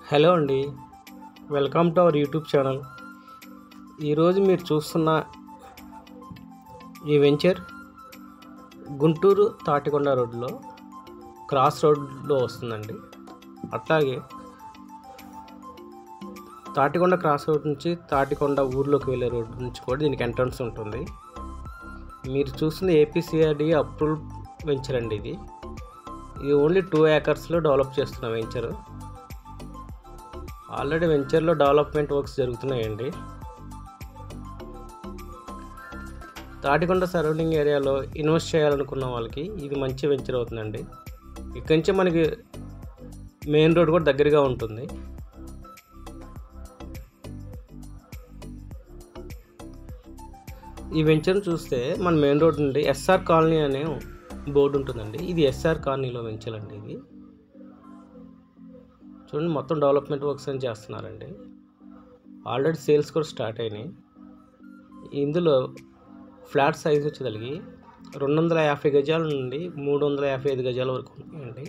Hello అండి, welcome to our YouTube channel. ఈరోజు మీరు చూస్తున్న ఈ వెంచర్ గుంటూరు తాటికొండ రోడ్లో క్రాస్ రోడ్లో వస్తుందండి. అట్లాగే తాటికొండ క్రాస్ రోడ్ నుంచి తాటికొండ ఊర్లోకి వెళ్ళే రోడ్ నుంచి కూడా దీనికి ఎంట్రన్స్ ఉంటుంది. మీరు చూస్తున్న ఏపీసీఆర్డీ అప్రూవ్డ్ వెంచర్ అండి. ఇది ఓన్లీ 2 ఏకర్స్లో డెవలప్ చేస్తున్న వెంచరు. ఆల్రెడీ వెంచర్లో డెవలప్మెంట్ వర్క్స్ జరుగుతున్నాయండి. తాటికొండ సరౌండింగ్ ఏరియాలో ఇన్వెస్ట్ చేయాలనుకున్న వాళ్ళకి ఇది మంచి వెంచర్ అవుతుందండి. ఇక్కడి నుంచి మనకి మెయిన్ రోడ్ కూడా దగ్గరగా ఉంటుంది. ఈ వెంచర్ని చూస్తే మన మెయిన్ రోడ్ నుండి ఎస్ఆర్ కాలనీ అనే బోర్డు ఉంటుందండి. ఇది ఎస్ఆర్ కాలనీలో వెంచర్ అండి. ఇది చూడండి, మొత్తం డెవలప్మెంట్ వర్క్స్ అని చేస్తున్నారండి. ఆల్రెడీ సేల్స్ కూడా స్టార్ట్ అయినాయి. ఇందులో ఫ్లాట్ సైజ్ వచ్చేసరికి 250 గజాల నుండి 355 గజాల వరకు ఉన్నాయండి.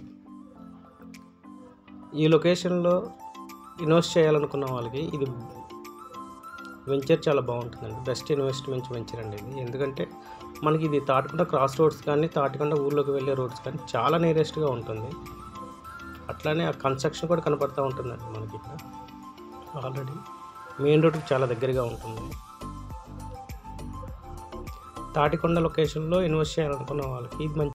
ఈ లొకేషన్లో ఇన్వెస్ట్ చేయాలనుకున్న వాళ్ళకి ఇది వెంచర్ చాలా బాగుంటుందండి. బెస్ట్ ఇన్వెస్ట్మెంట్ వెంచర్ అండి ఇది. ఎందుకంటే మనకి ఇది తాటికొండ క్రాస్ రోడ్స్ కానీ తాటికొండ ఊర్లోకి వెళ్ళే రోడ్స్ కానీ చాలా నియరెస్ట్గా ఉంటుంది. అట్లానే ఆ కన్స్ట్రక్షన్ కూడా కనపడుతూ ఉంటుందండి. మనకి ఇక్కడ ఆల్రెడీ మెయిన్ రోడ్కి చాలా దగ్గరగా ఉంటుంది. తాటికొండ లొకేషన్లో ఇన్వెస్ట్ చేయాలనుకున్న వాళ్ళకి ఇది మంచి